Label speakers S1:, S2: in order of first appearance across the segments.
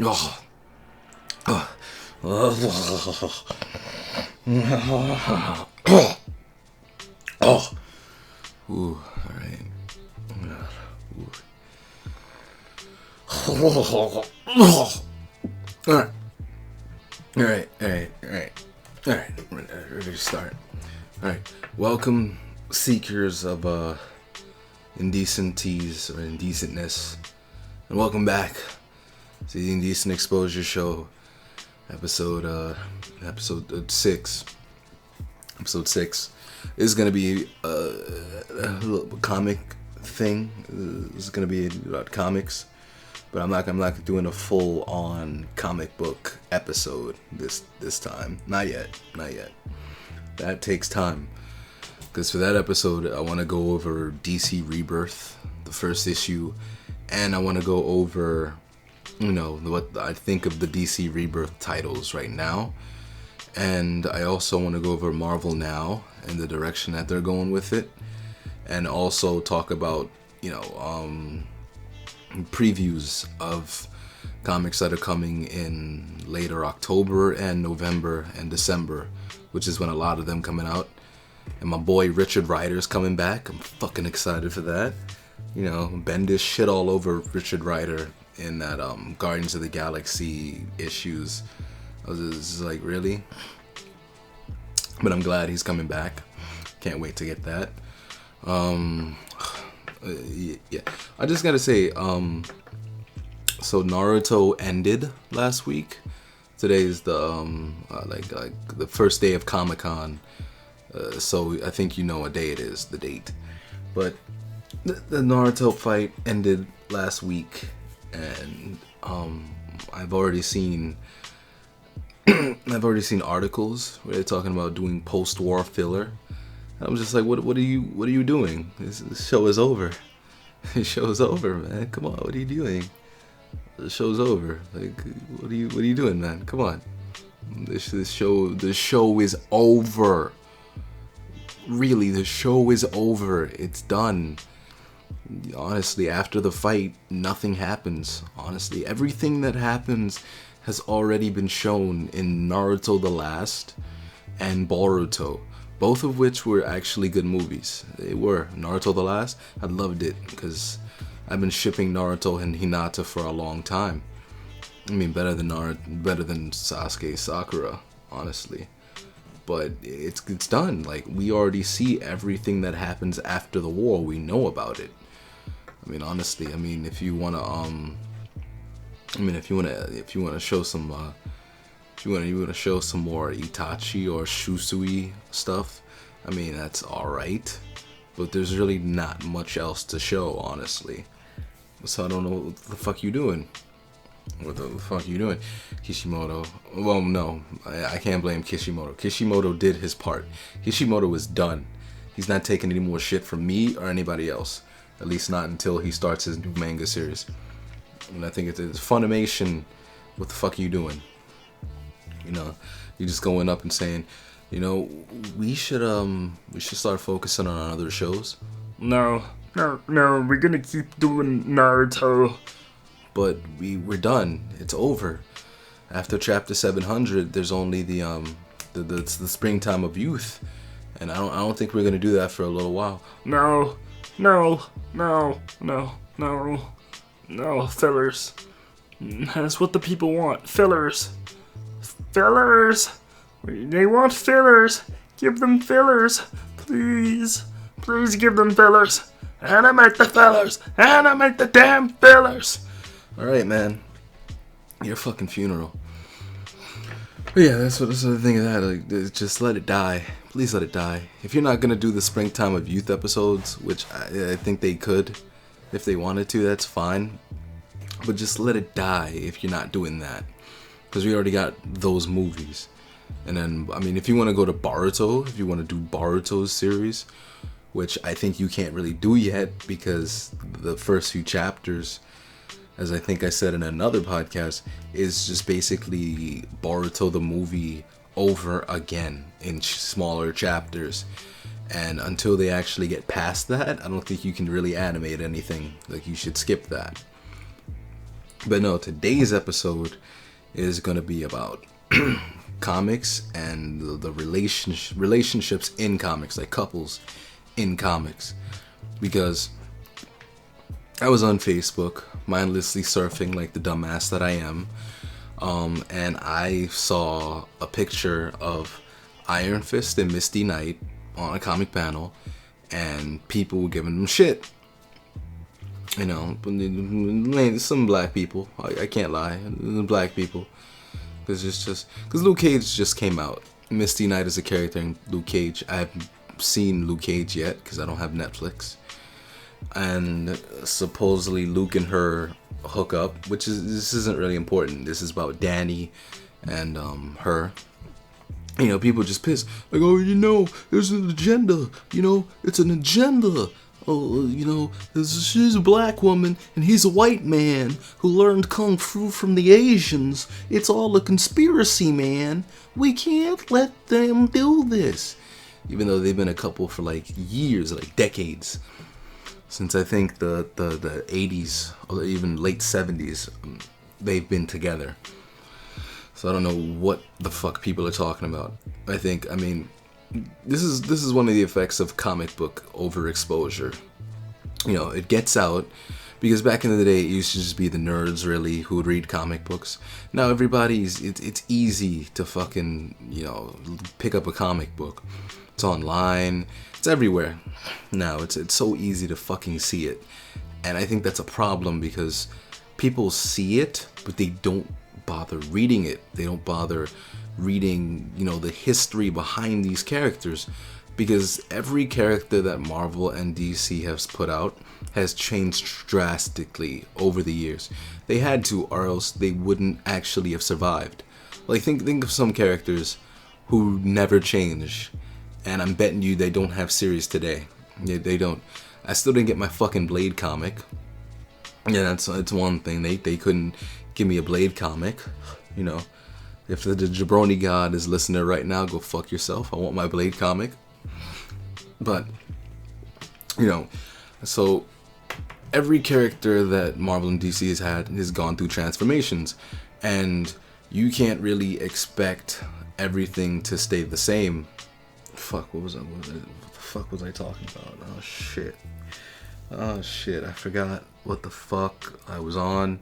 S1: Oh. Oh. Oh. Ooh, alright. Alright. Ready to start. Alright. Welcome, seekers of indecencies or indecentness. And welcome back to the Indecent Exposure Show, episode 6. Episode 6 is gonna be a little comic thing. This is gonna be about comics, but I'm not doing a full-on comic book episode this time. Not yet. That takes time, because for that episode I want to go over DC Rebirth, the first issue, and I want to go over, what I think of the DC Rebirth titles right now. And I also want to go over Marvel Now and the direction that they're going with it. And also talk about, previews of comics that are coming in later October and November and December, which is when a lot of them coming out. And my boy Richard Rider's coming back. I'm fucking excited for that. Bendis shit all over Richard Rider in that Guardians of the Galaxy issues. I was just like, really? But I'm glad he's coming back. Can't wait to get that. Yeah. I just gotta say, so Naruto ended last week. Today is the like the first day of Comic-Con. So I think you know what day it is, the date. But the Naruto fight ended last week, and I've already seen articles where they're talking about doing post-war filler. I'm just like, what are you doing? This show is over. The show's over, man. Come on, what are you doing? The show's over. Like, what are you doing, man? Come on. The show is over. Really, the show is over. It's done. Honestly, after the fight, nothing happens. Honestly, everything that happens has already been shown in Naruto the Last and Boruto, both of which were actually good movies. They were. Naruto the Last, I loved it because I've been shipping Naruto and Hinata for a long time. I mean, better than Sasuke Sakura, honestly. But it's done. Like, we already see everything that happens after the war. We know about it. I mean, honestly, if you wanna show some, if you wanna show some more Itachi or Shusui stuff, that's alright. But there's really not much else to show, honestly. So I don't know what the fuck you doing. What the fuck you doing, Kishimoto? Well, no, I can't blame Kishimoto. Kishimoto did his part. Kishimoto is done. He's not taking any more shit from me or anybody else. At least not until he starts his new manga series. And I think it's Funimation. What the fuck are you doing? You're just going up and saying, we should start focusing on other shows. No, we're gonna keep doing Naruto. But we're done. It's over. After chapter 700, there's only the springtime of youth, and I don't think we're gonna do that for a little while. No, fillers. That's what the people want. Fillers. They want fillers. Give them fillers. Please give them fillers. Animate the fillers. Animate the damn fillers. Alright, man. Your fucking funeral. But yeah, that's what the thing of that. Like, just let it die. Please let it die. If you're not gonna do the springtime of youth episodes, which I think they could, if they wanted to, that's fine. But just let it die if you're not doing that, because we already got those movies. And then, if you want to go to Boruto, if you want to do Boruto's series, which I think you can't really do yet because the first few chapters, as I think I said in another podcast, is just basically Boruto the movie over again in smaller chapters. And until they actually get past that, I don't think you can really animate anything. Like, you should skip that. But no, today's episode is going to be about comics and the relationships in comics, like couples in comics. Because I was on Facebook, mindlessly surfing like the dumbass that I am, and I saw a picture of Iron Fist and Misty Knight on a comic panel, and people were giving them shit. You know, some black people. I can't lie, black people. Because Luke Cage just came out. Misty Knight is a character in Luke Cage. I haven't seen Luke Cage yet because I don't have Netflix. And supposedly Luke and her hook up, this isn't really important. This is about Danny and her. You know, people just pissed. Like, oh, you know, there's an agenda. You know, it's an agenda. Oh, you know, she's a black woman and he's a white man who learned kung fu from the Asians. It's all a conspiracy, man. We can't let them do this. Even though they've been a couple for like years, like decades. Since I think the 80s or even late 70s, they've been together. So I don't know what the fuck people are talking about. I mean, this is one of the effects of comic book overexposure. You know, it gets out because back in the day it used to just be the nerds really who would read comic books. Now it's easy to fucking, you know, pick up a comic book. It's online, it's everywhere. Now it's so easy to fucking see it. And I think that's a problem because people see it, but they don't bother reading it. They don't bother reading, you know, the history behind these characters, because every character that Marvel and DC has put out has changed drastically over the years. They had to, or else they wouldn't actually have survived. Like think of some characters who never change, and I'm betting you they don't have series today. They don't. I still didn't get my fucking Blade comic. Yeah, it's one thing. They couldn't give me a Blade comic, you know. If the Jabroni God is listening right now, go fuck yourself. I want my Blade comic. But, you know, so every character that Marvel and DC has had has gone through transformations. And you can't really expect everything to stay the same. Fuck, what the fuck was I talking about? Oh shit, I forgot what the fuck I was on.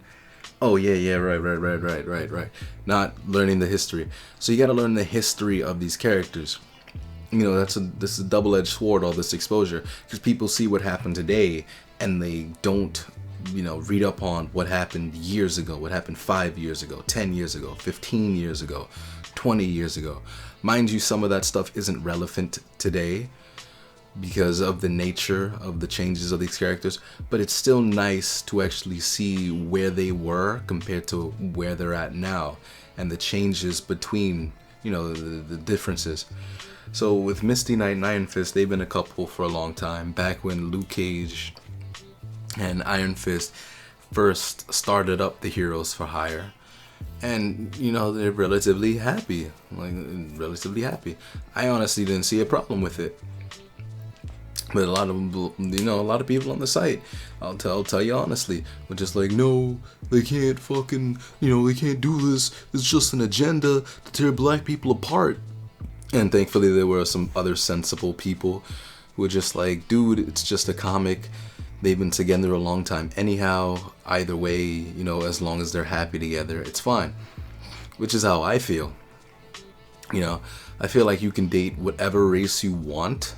S1: Oh yeah, right. Not learning the history. So you gotta learn the history of these characters. You know, this is a double-edged sword, all this exposure. Because people see what happened today, and they don't, you know, read up on what happened years ago, what happened 5 years ago, 10 years ago, 15 years ago, 20 years ago. Mind you, some of that stuff isn't relevant today because of the nature of the changes of these characters, but it's still nice to actually see where they were compared to where they're at now, and the changes between, you know, the differences. So with Misty Knight and Iron Fist, they've been a couple for a long time, back when Luke Cage and Iron Fist first started up the Heroes for Hire. And, you know, they're relatively happy. I honestly didn't see a problem with it. But a lot of people on the site, I'll tell you honestly, were just like, no, they can't fucking, you know, they can't do this. It's just an agenda to tear black people apart. And thankfully there were some other sensible people who were just like, dude, it's just a comic. They've been together a long time anyhow. Either way, you know, as long as they're happy together, it's fine. Which is how I feel. You know, I feel like you can date whatever race you want,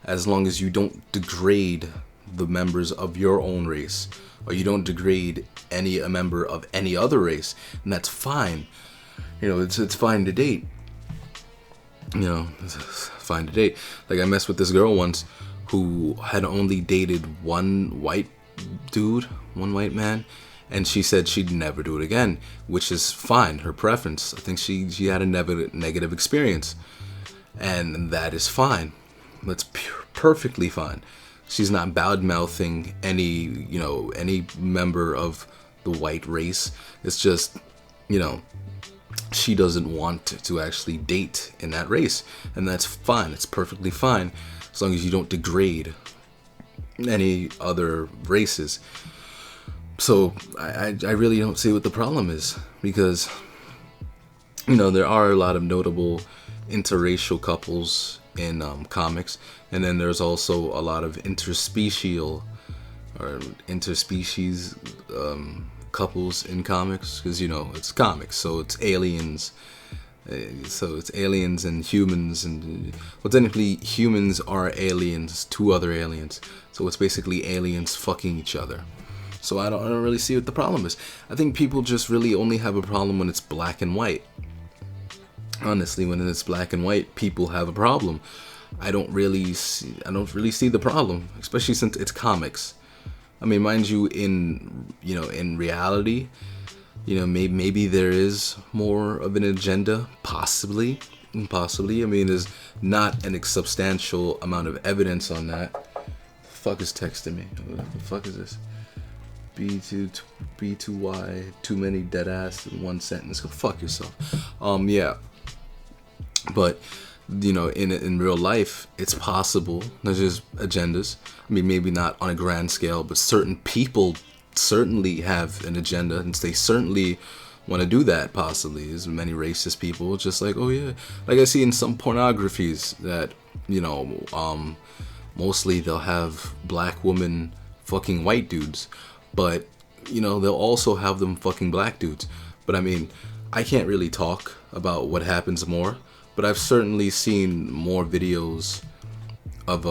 S1: as long as you don't degrade the members of your own race, or you don't degrade a member of any other race, and that's fine. You know, it's fine to date. You know, it's fine to date. Like, I messed with this girl once who had only dated one white man, and she said she'd never do it again, which is fine, her preference. I think she had a negative experience, and that is fine. That's perfectly fine. She's not bad-mouthing any member of the white race. It's just, you know, she doesn't want to actually date in that race, and that's fine. It's perfectly fine, as long as you don't degrade any other races. So I really don't see what the problem is, because there are a lot of notable interracial couples in comics, and then there's also a lot of interspecial or interspecies couples in comics, because it's comics, so it's aliens. So it's aliens and humans, and well, technically humans are aliens to other aliens. So it's basically aliens fucking each other. So I don't really see what the problem is. I think people just really only have a problem when it's black and white. Honestly, when it's black and white, people have a problem. I don't really see the problem, especially since it's comics. I mean, mind you, in reality, maybe there is more of an agenda, possibly. I mean, there's not an substantial amount of evidence on that. The fuck is texting me? What the fuck is this? B2Y, too many dead ass in one sentence. Go fuck yourself. Yeah. But in real life, it's possible. There's just agendas. I mean, maybe not on a grand scale, but certain people certainly have an agenda, and they certainly want to do that. Possibly, there's many racist people just like, oh yeah, like I see in some pornographies that mostly they'll have black women fucking white dudes, but they'll also have them fucking black dudes. But I mean, I can't really talk about what happens more, but I've certainly seen more videos of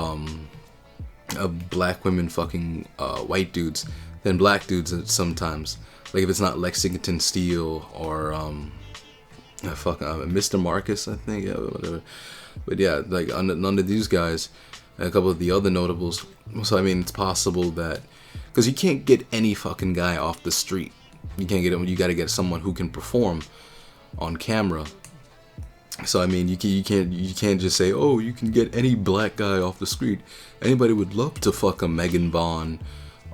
S1: black women fucking white dudes than black dudes sometimes. Like if it's not Lexington Steele or Mr. Marcus, I think, yeah, whatever. But yeah, like none of these guys, and a couple of the other notables. So I mean, it's possible that, because you can't get any fucking guy off the street. You can't get him. You got to get someone who can perform on camera. So I mean, you can't just say, oh, you can get any black guy off the street. Anybody would love to fuck a Megan Vaughn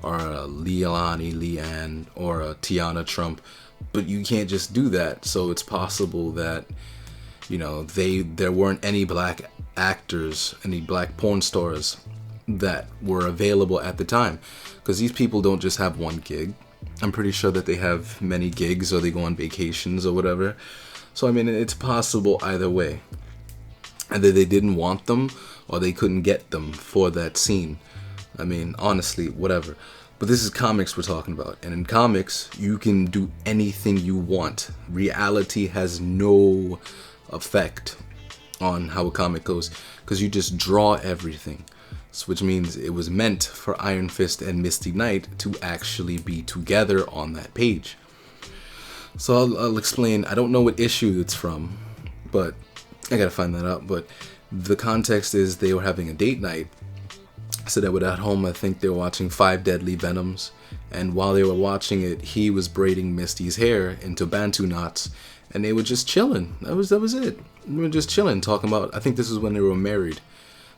S1: or a Leanne or a Tiana Trump, but you can't just do that. So it's possible that there weren't any black actors, any black porn stars that were available at the time, because these people don't just have one gig. I'm pretty sure that they have many gigs, or they go on vacations or whatever. So I mean, it's possible either way. Either they didn't want them or they couldn't get them for that scene. I mean, honestly, whatever. But this is comics we're talking about. And in comics, you can do anything you want. Reality has no effect on how a comic goes, because you just draw everything. So, which means it was meant for Iron Fist and Misty Knight to actually be together on that page. So I'll explain. I don't know what issue it's from, but I gotta find that out. But the context is they were having a date night. So they were at home. I think they were watching 5 Deadly Venoms, and while they were watching it, he was braiding Misty's hair into Bantu knots, and they were just chilling. That was it. They were just chilling, talking about. I think this is when they were married.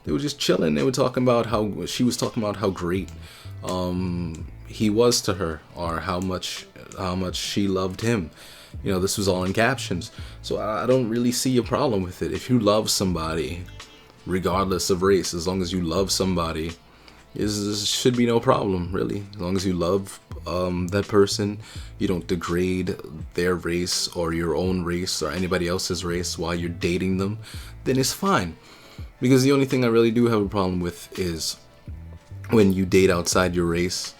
S1: They were just chilling. They were talking about how she was talking about how great he was to her, or how much she loved him. This was all in captions. So I don't really see a problem with it. If you love somebody, regardless of race, as long as you love somebody, this should be no problem, really. As long as you love that person, you don't degrade their race or your own race or anybody else's race while you're dating them, then it's fine. Because the only thing I really do have a problem with is when you date outside your race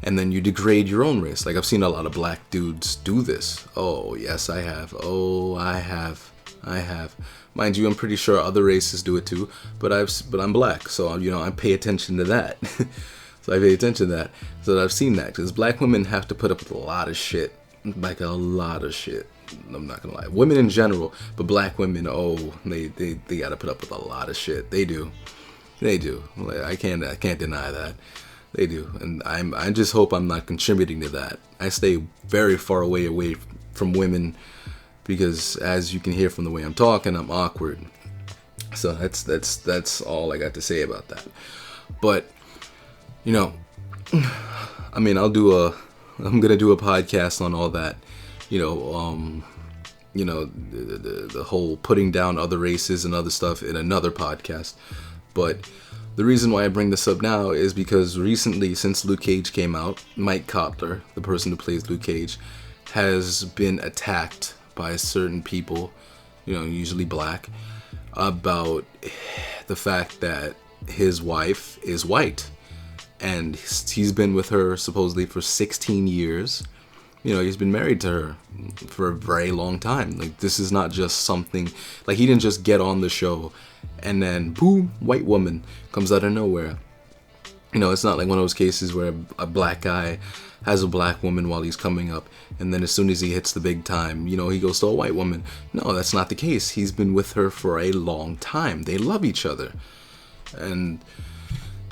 S1: and then you degrade your own race. Like, I've seen a lot of black dudes do this. Oh, yes, I have. Oh, I have. Mind you, I'm pretty sure other races do it too, but I'm black, so I pay attention to that. So I've seen that, because black women have to put up with a lot of shit. Like, a lot of shit. I'm not gonna lie. Women in general, but black women, they gotta put up with a lot of shit. They do. Like, I can't deny that. They do, and I just hope I'm not contributing to that. I stay very far away from women, because as you can hear from the way I'm talking, I'm awkward. So that's all I got to say about that. But I mean, I'm gonna do a podcast on all that. The whole putting down other races and other stuff in another podcast. But the reason why I bring this up now is because recently, since Luke Cage came out, Mike Cotler, the person who plays Luke Cage, has been attacked by certain people, usually black, about the fact that his wife is white. And he's been with her supposedly for 16 years. He's been married to her for a very long time. Like, this is not just something, like, he didn't just get on the show and then boom, white woman comes out of nowhere. It's not like one of those cases where a black guy has a black woman while he's coming up, and then as soon as he hits the big time, he goes to a white woman. No, that's not the case. He's been with her for a long time. They love each other. And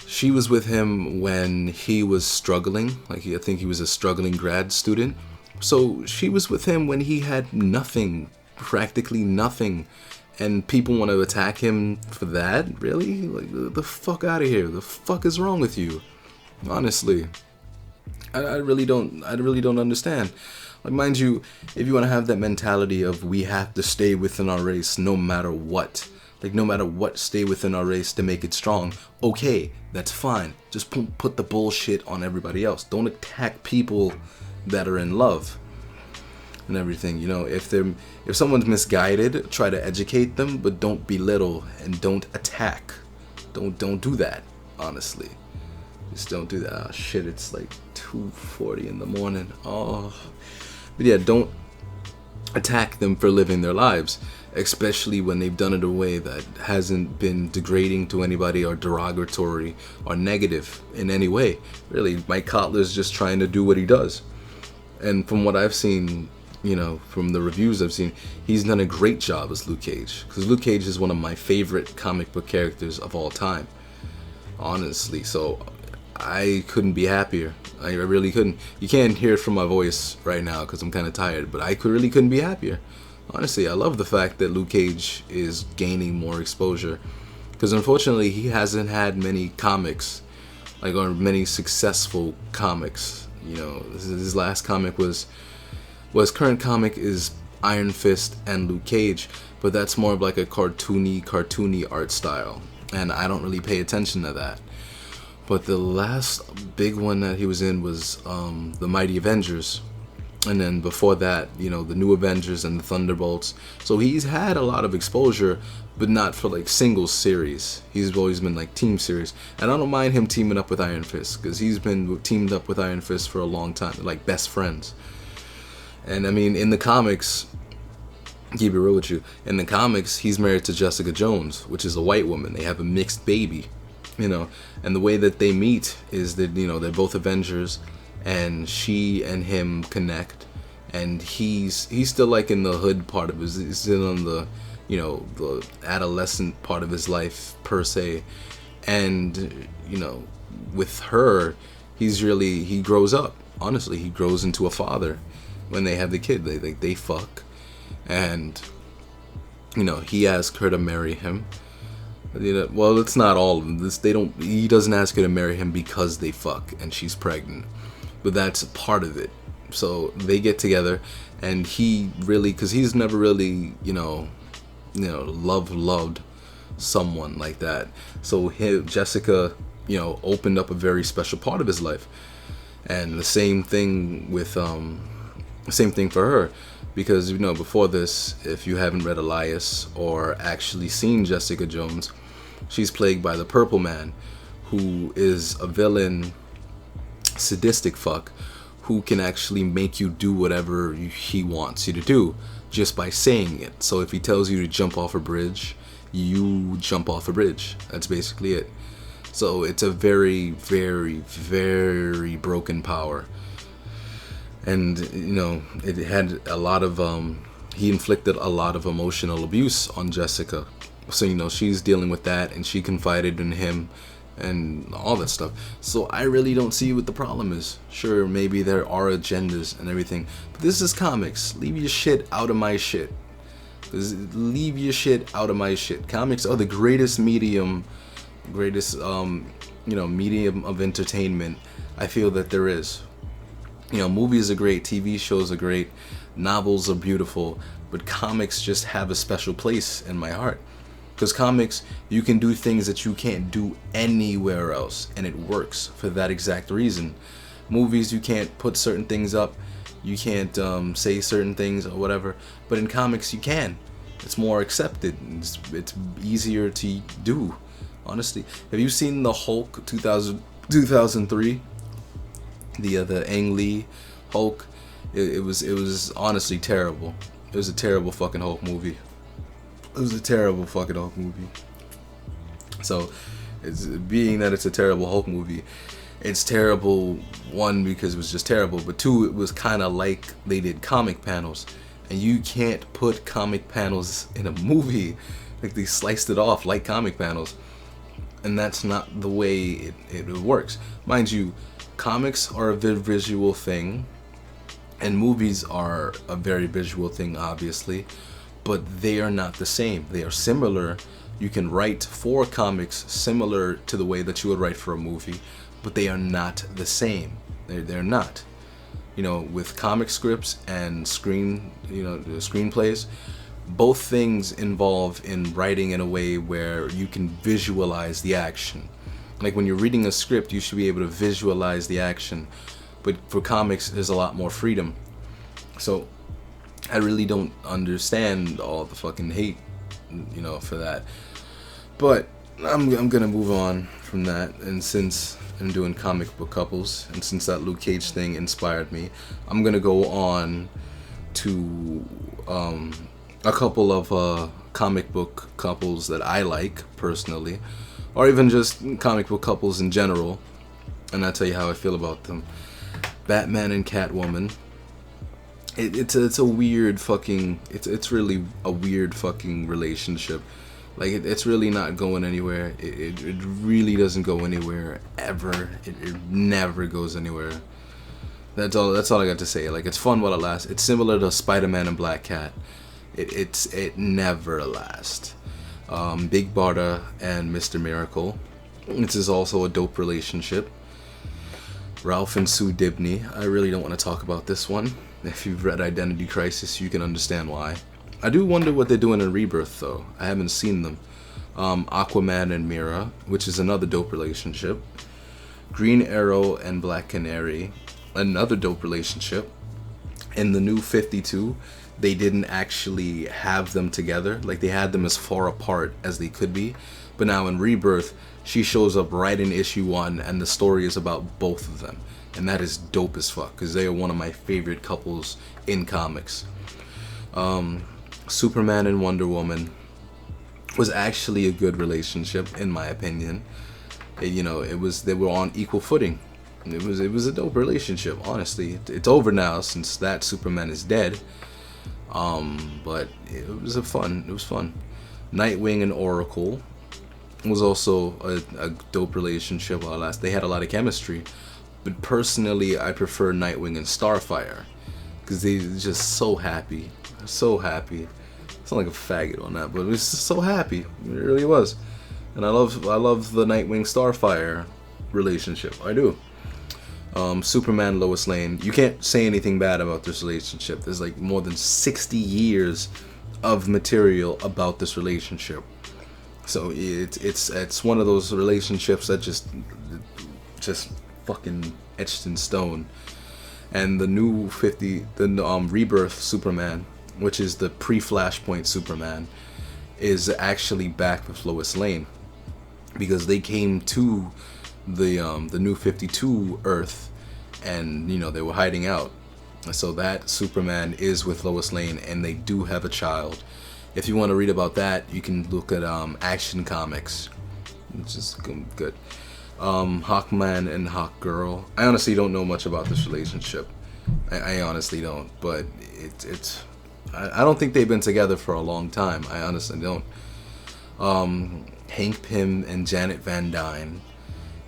S1: she was with him when he was struggling. Like, I think he was a struggling grad student. So she was with him when he had nothing, practically nothing. And people want to attack him for that? Really? Like, the fuck out of here. The fuck is wrong with you? Honestly. I really don't understand. Like, mind you, if you want to have that mentality of we have to stay within our race no matter what. Like, no matter what, stay within our race to make it strong. Okay, that's fine. Just put the bullshit on everybody else. Don't attack people that are in love and everything. If someone's misguided, try to educate them, but don't belittle and don't attack. Don't do that, honestly. Just don't do that. Oh, shit, it's like 2:40 in the morning. Oh. But yeah, don't attack them for living their lives, especially when they've done it in a way that hasn't been degrading to anybody or derogatory or negative in any way. Really, Mike Cotler's just trying to do what he does. And from what I've seen, from the reviews I've seen, he's done a great job as Luke Cage. Because Luke Cage is one of my favorite comic book characters of all time. Honestly, so I couldn't be happier. I really couldn't. You can't hear it from my voice right now because I'm kind of tired, but I really couldn't be happier. Honestly, I love the fact that Luke Cage is gaining more exposure, because unfortunately he hasn't had many comics, or many successful comics. His last comic was current comic is Iron Fist and Luke Cage, but that's more of like a cartoony art style, and I don't really pay attention to that. But the last big one that he was in was the Mighty Avengers. And then before that, the New Avengers and the Thunderbolts. So he's had a lot of exposure, but not for like single series. He's always been like team series. And I don't mind him teaming up with Iron Fist, because he's been teamed up with Iron Fist for a long time. They're like best friends. And I mean, in the comics, keep it real with you, in the comics, he's married to Jessica Jones, which is a white woman. They have a mixed baby. And the way that they meet is that, they're both Avengers, and she and him connect, and he's still like in the hood part of he's still in the, the adolescent part of his life per se, and, with her, he grows up. Honestly, he grows into a father when they have the kid. They fuck, and, he asks her to marry him. Well, it's not all of them. He doesn't ask her to marry him because they fuck and she's pregnant, but that's part of it. So they get together, and he really, because he's never really, loved someone like that. So Jessica, opened up a very special part of his life, and the same thing for her. Because, before this, if you haven't read Elias or actually seen Jessica Jones, she's plagued by the Purple Man, who is a villain, sadistic fuck, who can actually make you do whatever he wants you to do just by saying it. So if he tells you to jump off a bridge, you jump off a bridge. That's basically it. So it's a very, very, very broken power. And, it had a lot of, he inflicted a lot of emotional abuse on Jessica. So, she's dealing with that, and she confided in him and all that stuff. So I really don't see what the problem is. Sure, maybe there are agendas and everything, but this is comics. Leave your shit out of my shit. Leave your shit out of my shit. Comics are the greatest medium of entertainment I feel that there is. Movies are great, TV shows are great, novels are beautiful, but comics just have a special place in my heart. Because comics, you can do things that you can't do anywhere else, and it works for that exact reason. Movies, you can't put certain things up, you can't say certain things or whatever, but in comics you can. It's more accepted. It's easier to do. Honestly, have you seen the Hulk 2003? The Ang Lee Hulk. It was honestly terrible. It was a terrible fucking Hulk movie. It was a terrible fucking Hulk movie. So, being that it's a terrible Hulk movie, it's terrible, one, because it was just terrible, but two, it was kind of like they did comic panels, and you can't put comic panels in a movie. Like, they sliced it off like comic panels, and that's not the way it works. Mind you, comics are a very visual thing, and movies are a very visual thing, obviously, but they are not the same. They are similar. You can write for comics similar to the way that you would write for a movie, but they are not the same. They're not. You know, with comic scripts and screenplays, both things involve in writing in a way where you can visualize the action. Like when you're reading a script, you should be able to visualize the action, but for comics, there's a lot more freedom. So I really don't understand all the fucking hate, for that. But I'm gonna move on from that, and since I'm doing comic book couples, and since that Luke Cage thing inspired me, I'm gonna go on to a couple of comic book couples that I like personally, or even just comic book couples in general, and I'll tell you how I feel about them. Batman and Catwoman. It's a weird fucking, it's really a weird fucking relationship. Like, it's really not going anywhere. It really doesn't go anywhere ever. It never goes anywhere. That's all I got to say. Like, it's fun while it lasts. It's similar to Spider-Man and Black Cat. It never lasts. Big Barda and Mr. Miracle. This is also a dope relationship. Ralph and Sue Dibney. I really don't want to talk about this one. If you've read Identity Crisis, you can understand why. I do wonder what they're doing in Rebirth, though. I haven't seen them. Aquaman and Mira, which is another dope relationship. Green Arrow and Black Canary, another dope relationship. In the New 52, they didn't actually have them together. Like, they had them as far apart as they could be. But now in Rebirth, she shows up right in issue 1, and the story is about both of them. And that is dope as fuck, because they are one of my favorite couples in comics. Superman and Wonder Woman was actually a good relationship, in my opinion. They were on equal footing. It was a dope relationship, honestly. It's over now since that Superman is dead. But it was fun. Nightwing and Oracle was also a dope relationship. They had a lot of chemistry. But personally, I prefer Nightwing and Starfire, because they're just so happy. So happy. I sound like a faggot on that, but it was just so happy. It really was. And I love the Nightwing Starfire relationship. I do. Superman, Lois Lane. You can't say anything bad about this relationship. There's like more than 60 years of material about this relationship. So it's one of those relationships that just fucking etched in stone. And the new Rebirth Superman, which is the pre-Flashpoint Superman, is actually back with Lois Lane, because they came to the New 52 Earth, and they were hiding out. So that Superman is with Lois Lane, and they do have a child. If you want to read about that, you can look at Action Comics, which is good. Hawkman and Hawkgirl. I honestly don't know much about this relationship. I honestly don't, but I don't think they've been together for a long time. I honestly don't. Hank Pym and Janet Van Dyne.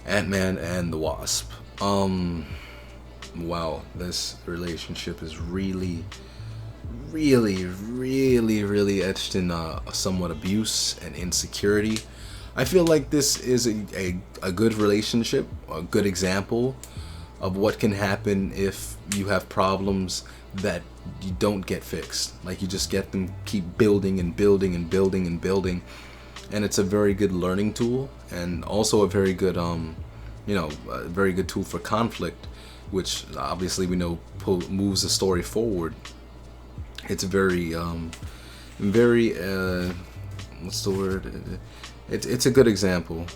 S1: Ant-Man and the Wasp. Wow, this relationship is really etched in somewhat abuse and insecurity. I feel like this is a good relationship, a good example of what can happen if you have problems that you don't get fixed. Like, you just get them keep building and building and building and building, and it's a very good learning tool, and also a very good a very good tool for conflict, which obviously we know moves the story forward. It's very what's the word? It's a good example.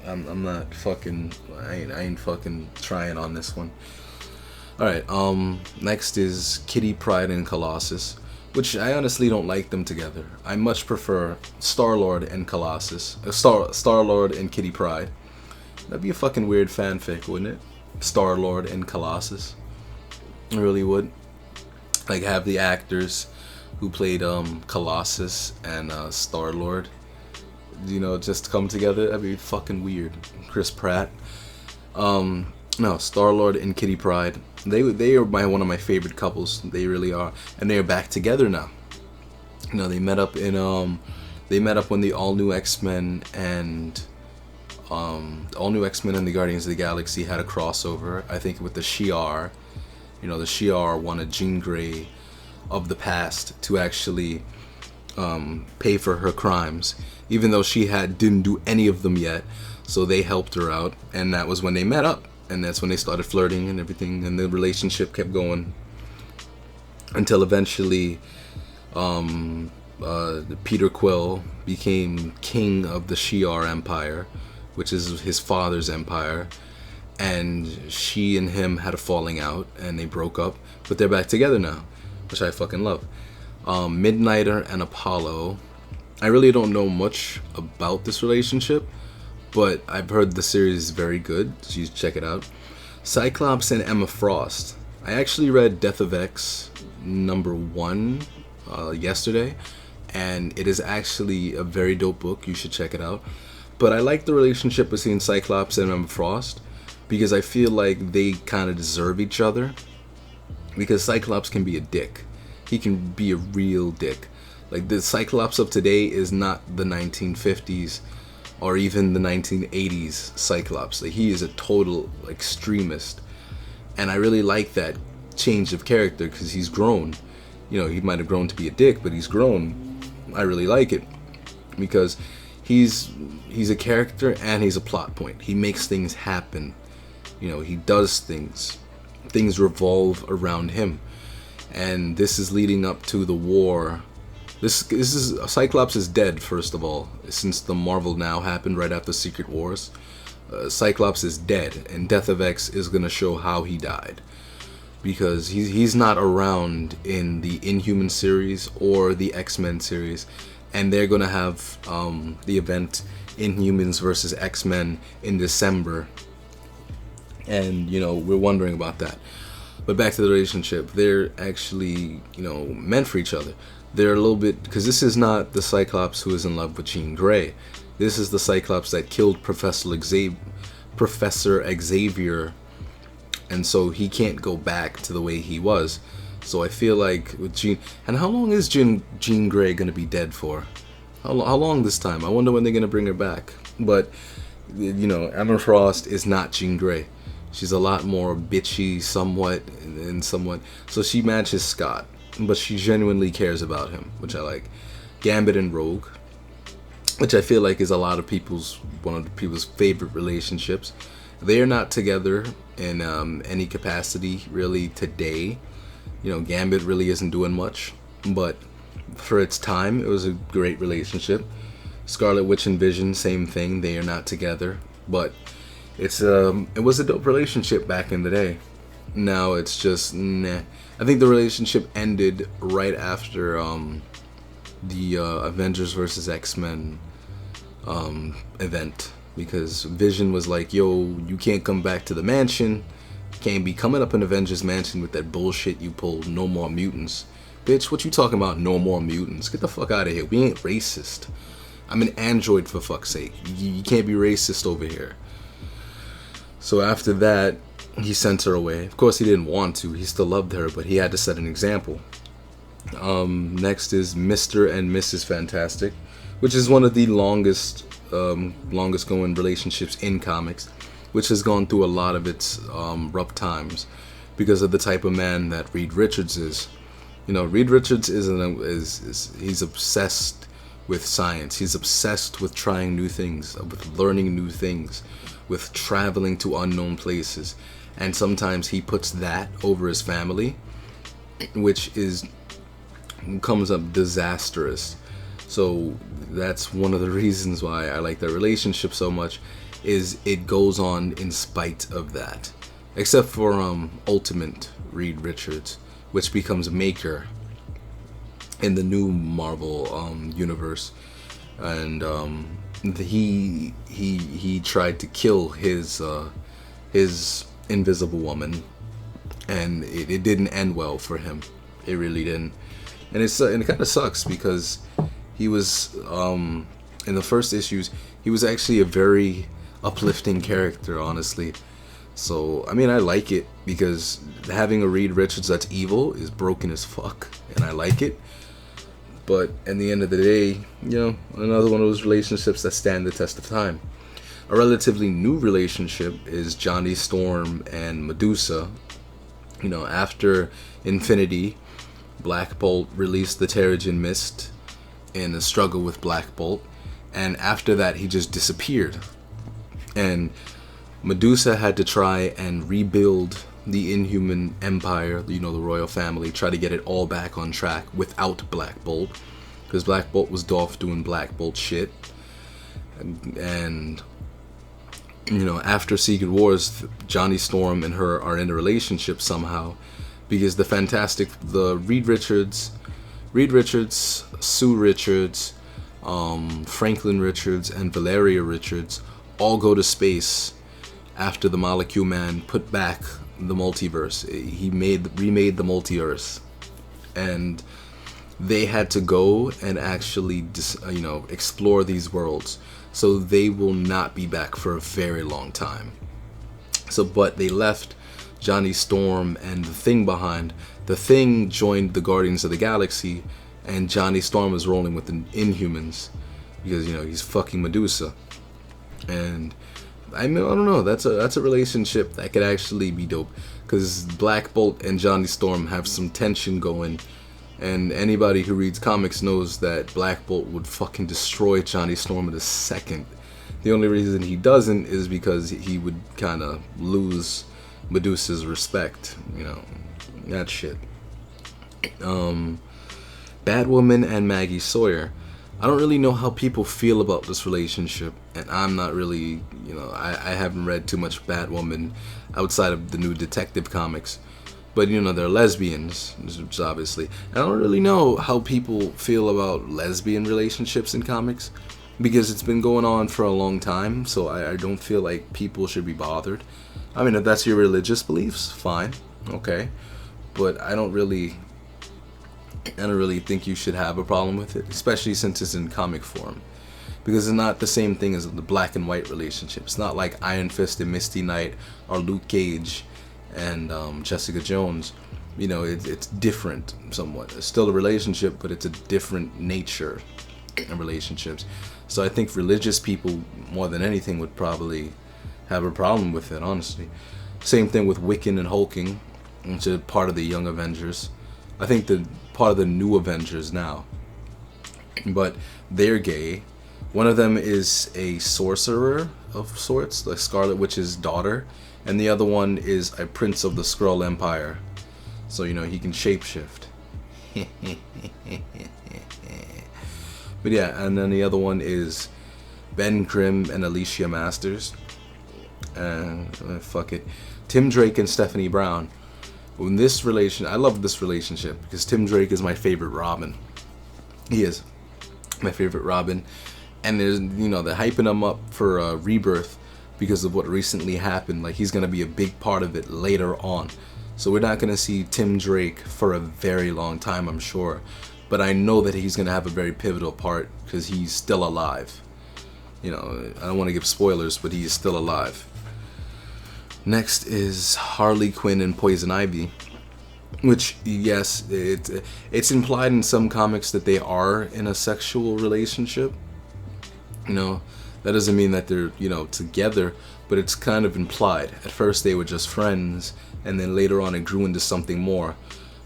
S1: I'm not fucking I ain't fucking trying on this one. All right. Next is Kitty Pryde and Colossus, which I honestly don't like them together. I much prefer Star-Lord and Colossus. Star-Lord and Kitty Pryde. That'd be a fucking weird fanfic, wouldn't it? Star-Lord and Colossus. It really would. Like, have the actors who played Colossus and Star-Lord, just come together. That'd be fucking weird. Chris Pratt. No, Star-Lord and Kitty Pryde. They are one of my favorite couples. They really are, and they are back together now. They met up when the All New X-Men and the Guardians of the Galaxy had a crossover. I think with the Shiar. The Shiar wanted Jean Grey of the past to actually pay for her crimes, even though she didn't do any of them yet. So they helped her out, and that was when they met up. And that's when they started flirting and everything, and the relationship kept going until eventually Peter Quill became king of the Shiar Empire, which is his father's empire, and she and him had a falling out, and they broke up, but they're back together now, which I fucking love. Midnighter and Apollo. I really don't know much about this relationship, but I've heard the series is very good, so you should check it out. Cyclops and Emma Frost. I actually read Death of X #1 yesterday, and it is actually a very dope book. You should check it out. But I like the relationship between Cyclops and Emma Frost because I feel like they kind of deserve each other. Because Cyclops can be a dick. He can be a real dick. Like, the Cyclops of today is not the 1950s or even the 1980s Cyclops. Like, he is a total extremist, and I really like that change of character because he's grown. He might have grown to be a dick, but he's grown. I really like it because he's a character and he's a plot point. He makes things happen. He does things. Things revolve around him, and this is leading up to the war. This is Cyclops is dead, first of all, since the Marvel Now happened right after Secret Wars. Cyclops is dead, and Death of X is gonna show how he died, because he's not around in the Inhuman series or the X-Men series, and they're gonna have the event Inhumans versus X-Men in December, and we're wondering about that. But back to the relationship, they're actually meant for each other. They're a little bit, because this is not the Cyclops who is in love with Jean Grey. This is the Cyclops that killed Professor Xavier, and so he can't go back to the way he was. So I feel like with Jean, and how long is Jean Grey gonna be dead for? How long this time? I wonder when they're gonna bring her back. But Emma Frost is not Jean Grey. She's a lot more bitchy, somewhat. So she matches Scott, but she genuinely cares about him, which I like. Gambit and Rogue, which I feel like is one of people's favorite relationships. They are not together in any capacity really today. Gambit really isn't doing much, but for its time, it was a great relationship. Scarlet Witch and Vision, same thing. They are not together, but it was a dope relationship back in the day. Now it's just nah. I think the relationship ended right after the Avengers vs. X-Men event, because Vision was like, yo, you can't come back to the mansion. You can't be coming up in Avengers Mansion with that bullshit you pulled, no more mutants. Bitch, what you talking about, no more mutants? Get the fuck out of here. We ain't racist. I'm an android, for fuck's sake. You can't be racist over here. So after that, he sent her away. Of course, he didn't want to. He still loved her, but he had to set an example. Next is Mr. and Mrs. Fantastic, which is one of the longest going relationships in comics, which has gone through a lot of its rough times because of the type of man that Reed Richards is. Reed Richards he's obsessed with science. He's obsessed with trying new things, with learning new things, with traveling to unknown places. And sometimes he puts that over his family, which comes up disastrous. So that's one of the reasons why I like their relationship so much, is it goes on in spite of that. Except for Ultimate Reed Richards, which becomes Maker in the new Marvel universe, and he tried to kill his Invisible Woman, and it didn't end well for him. It really didn't, and it kind of sucks because he was in the first issues he was actually a very uplifting character, honestly. So I mean, I like it because having a Reed Richards that's evil is broken as fuck, and I like it. But at the end of the day, another one of those relationships that stand the test of time. A relatively new relationship is Johnny Storm and Medusa. After Infinity, Black Bolt released the Terrigen Mist in a struggle with Black Bolt, and after that he just disappeared. And Medusa had to try and rebuild the Inhuman Empire, the royal family, try to get it all back on track without Black Bolt, because Black Bolt was off doing Black Bolt shit. And after Secret Wars, Johnny Storm and her are in a relationship somehow, because the Reed Richards, Sue Richards, Franklin Richards, and Valeria Richards all go to space after the Molecule Man put back the multiverse. He remade the multiverse, and they had to go and actually explore these worlds, so they will not be back for a very long time. But they left Johnny Storm and the Thing behind. The Thing joined the Guardians of the Galaxy, and Johnny Storm was rolling with the Inhumans because he's fucking Medusa. And I don't know. That's a relationship that could actually be dope, because Black Bolt and Johnny Storm have some tension going, and anybody who reads comics knows that Black Bolt would fucking destroy Johnny Storm in a second. The only reason he doesn't is because he would kind of lose Medusa's respect. That shit. Batwoman and Maggie Sawyer. I don't really know how people feel about this relationship, and I'm not really, I haven't read too much Batwoman outside of the new Detective comics, but they're lesbians, which obviously. And I don't really know how people feel about lesbian relationships in comics, because it's been going on for a long time, so I don't feel like people should be bothered. I mean, if that's your religious beliefs, fine, okay, but I don't really think you should have a problem with it, especially since it's in comic form, because it's not the same thing as the black and white relationship. It's not like Iron Fist and Misty Knight or Luke Cage and Jessica Jones. It's different somewhat. It's still a relationship, but it's a different nature in relationships. So I think religious people, more than anything, would probably have a problem with it, honestly. Same thing with Wiccan and Hulking, which are part of the Young Avengers. I think the part of the New Avengers now, but they're gay. One of them is a sorcerer of sorts, the Scarlet Witch's daughter, and the other one is a prince of the Skrull Empire, so he can shapeshift. But yeah, and then the other one is Ben Grimm and Alicia Masters, and fuck it, Tim Drake and Stephanie Brown. I love this relationship because Tim Drake is my favorite Robin. He is my favorite Robin, and there's they're hyping him up for Rebirth because of what recently happened. Like, he's gonna be a big part of it later on, so we're not gonna see Tim Drake for a very long time, I'm sure. But I know that he's gonna have a very pivotal part because he's still alive. I don't want to give spoilers, but he is still alive. Next is Harley Quinn and Poison Ivy, which, yes, it's implied in some comics that they are in a sexual relationship. That doesn't mean that they're, together, but it's kind of implied. At first they were just friends, and then later on it grew into something more,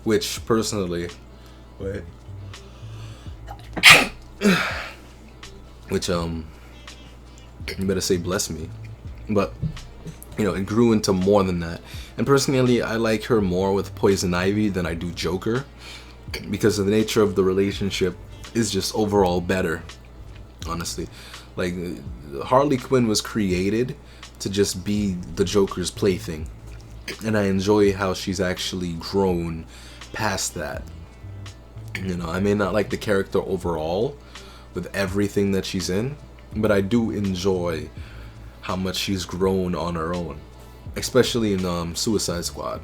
S1: which personally... Wait. which you better say bless me. But it grew into more than that. And personally, I like her more with Poison Ivy than I do Joker, because of the nature of the relationship is just overall better, honestly. Like, Harley Quinn was created to just be the Joker's plaything, and I enjoy how she's actually grown past that. I may not like the character overall with everything that she's in, but I do enjoy how much she's grown on her own, especially in Suicide Squad.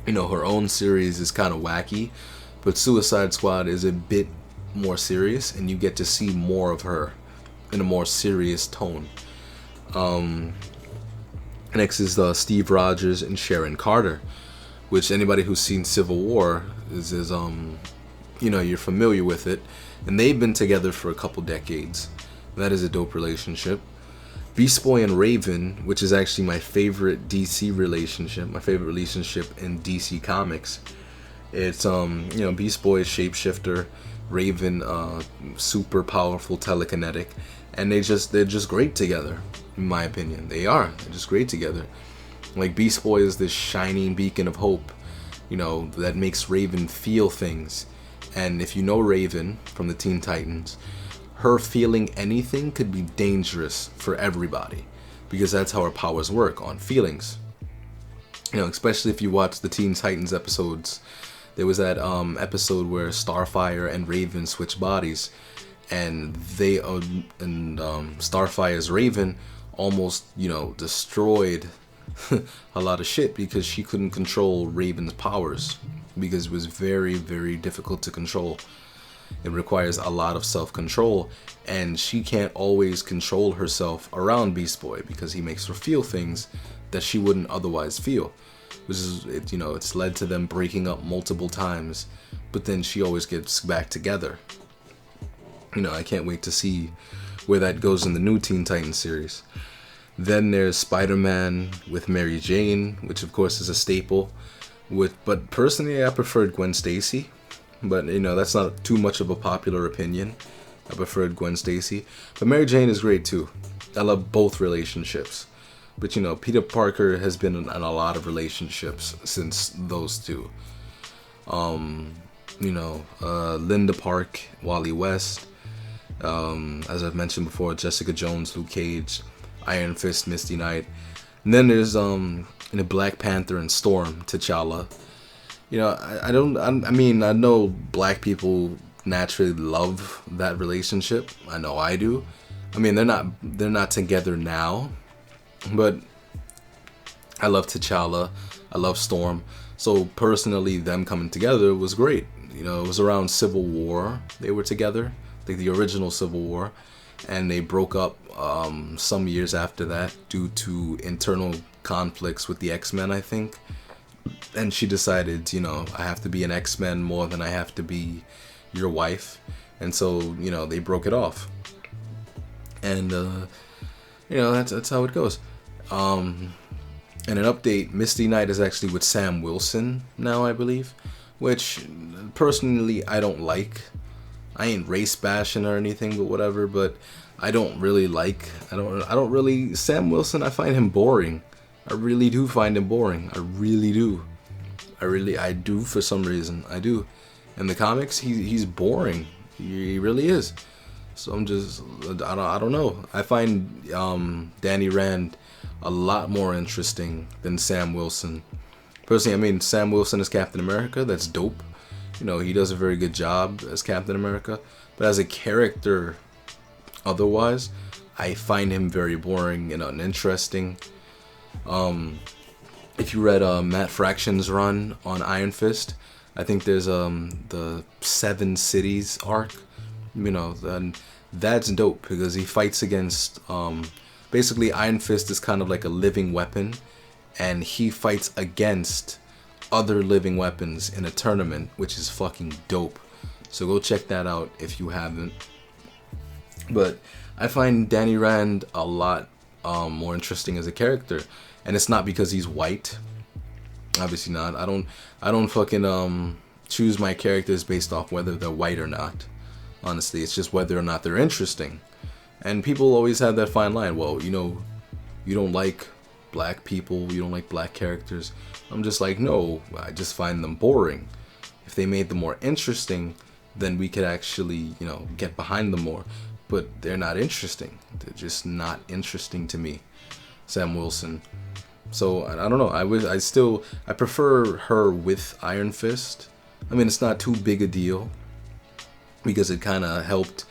S1: Her own series is kind of wacky, but Suicide Squad is a bit more serious, and you get to see more of her in a more serious tone. Next is Steve Rogers and Sharon Carter, which anybody who's seen Civil War is you're familiar with it, and they've been together for a couple decades. That is a dope relationship. Beast Boy and Raven, which is actually my favorite DC relationship, my favorite relationship in DC Comics. It's Beast Boy is shapeshifter, Raven super powerful telekinetic, and they're just great together, in my opinion. They're just great together. Like, Beast Boy is this shining beacon of hope, that makes Raven feel things. And if you know Raven from the Teen Titans, her feeling anything could be dangerous for everybody, because that's how her powers work, on feelings. Especially if you watch the Teen Titans episodes. There was that episode where Starfire and Raven switch bodies, and Starfire's Raven almost destroyed a lot of shit because she couldn't control Raven's powers, because it was very, very difficult to control. It requires a lot of self-control, and she can't always control herself around Beast Boy because he makes her feel things that she wouldn't otherwise feel. Which is, it's led to them breaking up multiple times, but then she always gets back together. I can't wait to see where that goes in the new Teen Titans series. Then there's Spider-Man with Mary Jane, which of course is a staple. But personally, I preferred Gwen Stacy. But, that's not too much of a popular opinion. I preferred Gwen Stacy. But Mary Jane is great too. I love both relationships. But, Peter Parker has been in a lot of relationships since those two. Linda Park, Wally West. As I've mentioned before, Jessica Jones, Luke Cage, Iron Fist, Misty Knight. And then there's Black Panther and Storm, T'Challa. I know black people naturally love that relationship. I know I do. They're not together now, but I love T'Challa. I love Storm. So personally, them coming together was great. It was around Civil War they were together, like the original Civil War, and they broke up some years after that due to internal conflicts with the X-Men, I think. And she decided, I have to be an X-Men more than I have to be your wife. And so, they broke it off. And, that's how it goes. And an update, Misty Knight is actually with Sam Wilson now, I believe. Which, personally, I don't like. I ain't race bashing or anything, but whatever. But I don't really like. Sam Wilson, I find him boring. I really do find him boring. I really do. I do for some reason. I do. In the comics, he's boring. He really is. So I don't know. I find Danny Rand a lot more interesting than Sam Wilson. Personally, Sam Wilson as Captain America, that's dope. He does a very good job as Captain America. But as a character, otherwise, I find him very boring and uninteresting. If you read Matt Fraction's run on Iron Fist, I think there's the 7 Cities arc, and that's dope because he fights against basically Iron Fist is kind of like a living weapon, and he fights against other living weapons in a tournament, which is fucking dope. So go check that out if you haven't. But I find Danny Rand a lot more interesting as a character. And it's not because he's white. Obviously not. I don't fucking choose my characters based off whether they're white or not. Honestly, it's just whether or not they're interesting. And people always have that fine line. Well, you don't like black people, you don't like black characters. I'm just like, no, I just find them boring. If they made them more interesting, then we could actually, get behind them more. But they're not interesting. They're just not interesting to me. Sam Wilson. So I don't know. I prefer her with Iron Fist. I mean, it's not too big a deal because it kind of helped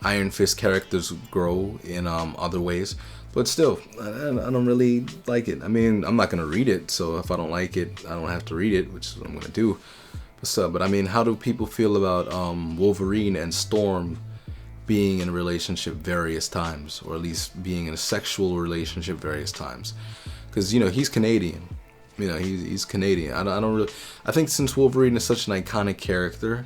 S1: Iron Fist characters grow in other ways. But still, I don't really like it. I mean, I'm not gonna read it, so if I don't like it, I don't have to read it, which is what I'm gonna do. But I mean, how do people feel about Wolverine and Storm being in a relationship various times, or at least being in a sexual relationship various times? Because he's Canadian. He's Canadian. I don't really. I think since Wolverine is such an iconic character,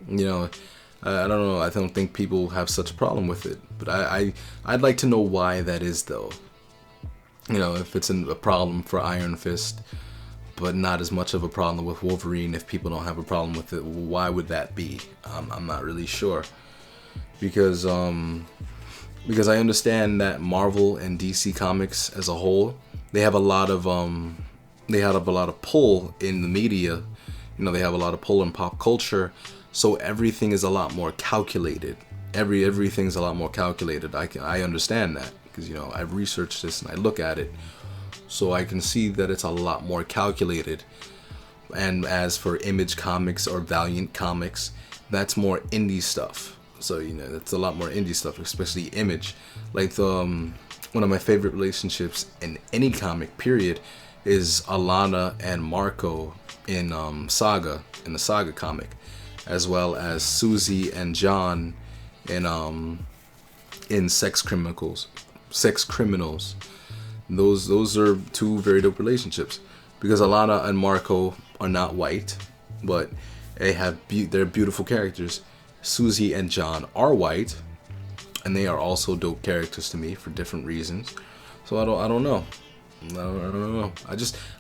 S1: I don't know. I don't think people have such a problem with it. But I'd like to know why that is, though. If it's a problem for Iron Fist, but not as much of a problem with Wolverine. If people don't have a problem with it, why would that be? I'm not really sure. Because I understand that Marvel and DC Comics as a whole, they have a lot of pull in the media. They have a lot of pull in pop culture. So everything is a lot more calculated. Everything's a lot more calculated. I understand that because I've researched this and I look at it, so I can see that it's a lot more calculated. And as for Image Comics or Valiant Comics, that's more indie stuff. So that's a lot more indie stuff, especially Image. Like one of my favorite relationships in any comic period is Alana and Marco in the Saga comic, as well as Susie and John in Sex Criminals. Those are two very dope relationships because Alana and Marco are not white, but they're beautiful characters. Susie and John are white, and they are also dope characters to me for different reasons. So I don't know. I don't know.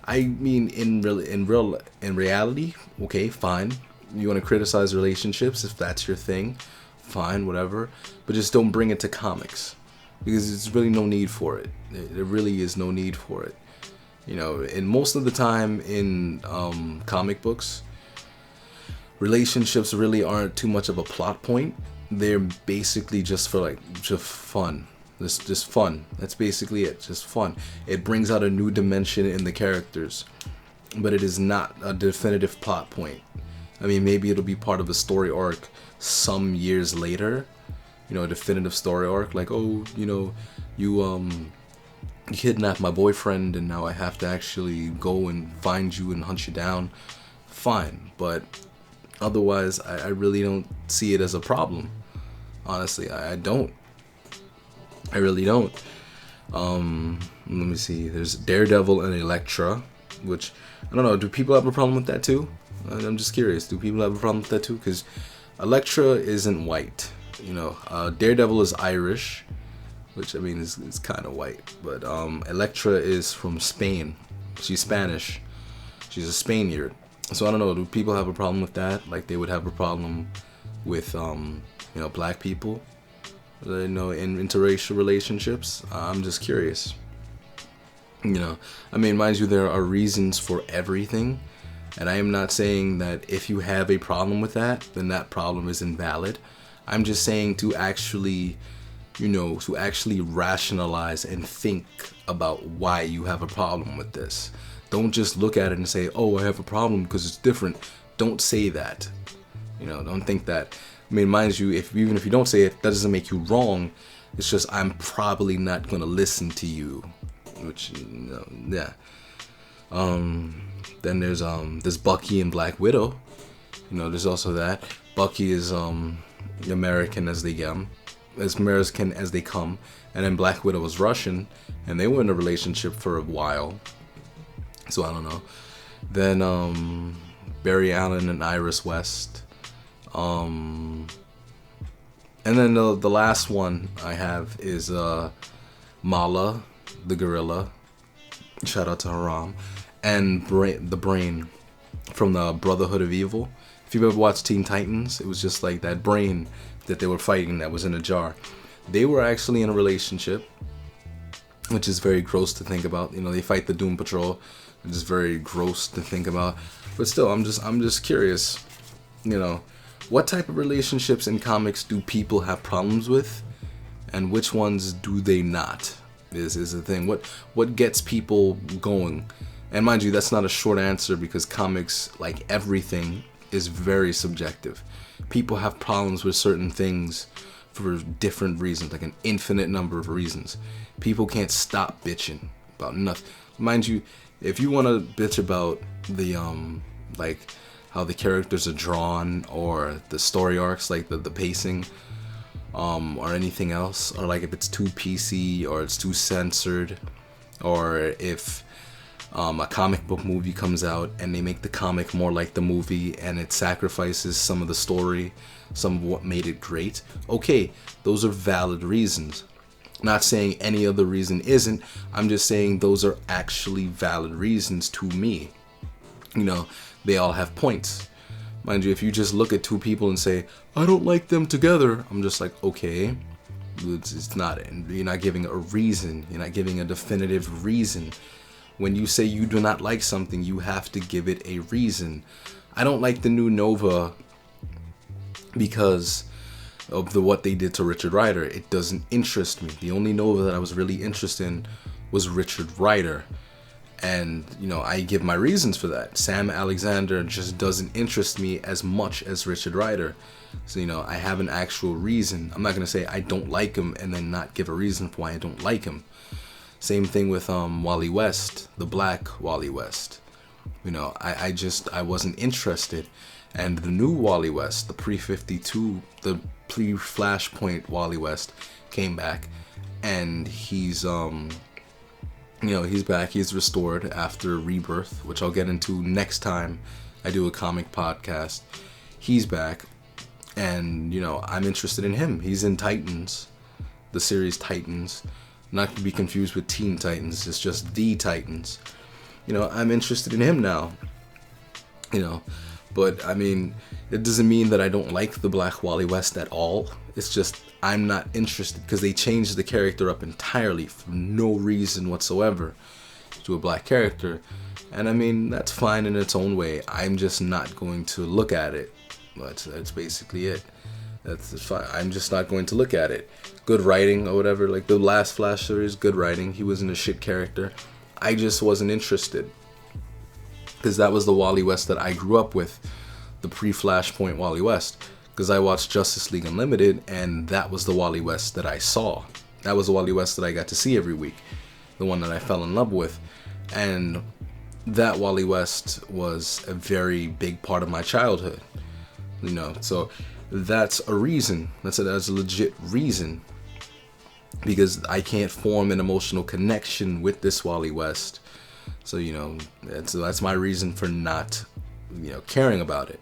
S1: I mean, in reality, okay, fine. You want to criticize relationships if that's your thing, fine, whatever. But just don't bring it to comics because there's really no need for it. There really is no need for it. And most of the time in comic books, relationships really aren't too much of a plot point. They're basically just for just fun. Just fun. That's basically it. Just fun. It brings out a new dimension in the characters, but it is not a definitive plot point. I mean, maybe it'll be part of a story arc some years later, a definitive story arc, like, oh, you kidnapped my boyfriend and now I have to actually go and find you and hunt you down. Fine, but otherwise, I really don't see it as a problem. Honestly, I don't. I really don't. Let me see. There's Daredevil and Elektra, which, I don't know, do people have a problem with that too? I'm just curious. Do people have a problem with that too? Because Elektra isn't white. Daredevil is Irish, which I mean is kind of white. But Elektra is from Spain. She's Spanish. She's a Spaniard. So I don't know. Do people have a problem with that? Like they would have a problem with black people, in interracial relationships. I'm just curious. I mean, mind you, there are reasons for everything. And I am not saying that if you have a problem with that, then that problem is invalid. I'm just saying to actually rationalize and think about why you have a problem with this. Don't just look at it and say, oh, I have a problem because it's different. Don't say that. Don't think that. I mean, mind you, even if you don't say it, that doesn't make you wrong. It's just I'm probably not going to listen to you. Which, yeah. Then there's Bucky and Black Widow. There's also that. Bucky is American as they come, and then Black Widow was Russian, and they were in a relationship for a while. So I don't know. Then Barry Allen and Iris West. And then the last one I have is Mala, the gorilla. Shout out to Haram. And the Brain from the Brotherhood of Evil. If you've ever watched Teen Titans, it was just like that brain that they were fighting that was in a jar. They were actually in a relationship, which is very gross to think about. You know, they fight the Doom Patrol, which is very gross to think about. But still, I'm just curious, you know, what type of relationships in comics do people have problems with, and which ones do they not? Is the thing. What gets people going? And mind you, that's not a short answer, because comics, like everything, is very subjective. People have problems with certain things for different reasons, like an infinite number of reasons. People can't stop bitching about nothing. Mind you, if you want to bitch about the like how the characters are drawn, or the story arcs, like the pacing, or anything else, or like if it's too PC or it's too censored, or if a comic book movie comes out and they make the comic more like the movie and it sacrifices some of the story, some of what made it great. Okay, those are valid reasons. Not saying any other reason isn't. I'm just saying those are actually valid reasons to me. You know, they all have points. Mind you, if you just look at two people and say, I don't like them together, I'm just like, okay, it's not, you're not giving a reason. You're not giving a definitive reason. When you say you do not like something, you have to give it a reason. I don't like the new Nova because of what they did to Richard Rider. It doesn't interest me. The only Nova that I was really interested in was Richard Rider. And, you know, I give my reasons for that. Sam Alexander just doesn't interest me as much as Richard Rider. So, you know, I have an actual reason. I'm not going to say I don't like him and then not give a reason for why I don't like him. Same thing with Wally West, the black Wally West. You know, I wasn't interested. And the new Wally West, the pre-52, the pre-Flashpoint Wally West came back, and he's you know, he's back. He's restored after Rebirth, which I'll get into next time I do a comic podcast. He's back, and you know, I'm interested in him. He's in Titans, the series Titans. Not to be confused with Teen Titans, it's just the Titans. You know, I'm interested in him now. You know, but I mean, it doesn't mean that I don't like the Black Wally West at all. It's just I'm not interested because they changed the character up entirely for no reason whatsoever to a black character. And I mean, that's fine in its own way. I'm just not going to look at it. That's basically it. That's fine. I'm just not going to look at it. Good writing or whatever. Like the last Flash series, good writing. He wasn't a shit character. I just wasn't interested. Because that was the Wally West that I grew up with. The pre-Flashpoint Wally West. Because I watched Justice League Unlimited, and that was the Wally West that I saw. That was the Wally West that I got to see every week. The one that I fell in love with. And that Wally West was a very big part of my childhood. You know, so that's a reason. That's a legit reason. Because I can't form an emotional connection with this Wally West. So, you know, that's my reason for not, you know, caring about it.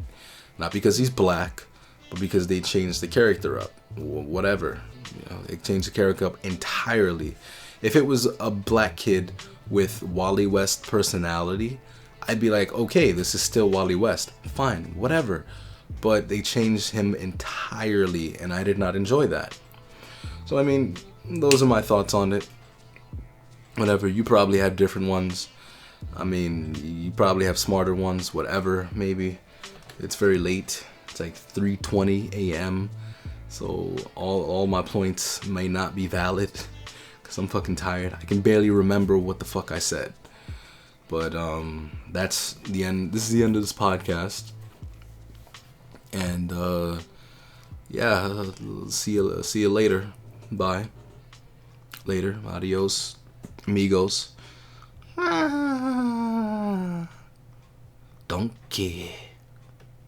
S1: Not because he's black, but because they changed the character up. Whatever. You know, they changed the character up entirely. If it was a black kid with Wally West personality, I'd be like, okay, this is still Wally West. Fine, whatever. But they changed him entirely, and I did not enjoy that. So, I mean, those are my thoughts on it. Whatever, you probably have different ones. I mean, you probably have smarter ones, whatever, maybe. It's very late. It's like 3:20 a.m. So all my points may not be valid because I'm fucking tired. I can barely remember what the fuck I said. But that's the end. This is the end of this podcast. And yeah, see you later. Bye. Later. Adios, amigos. Don't care.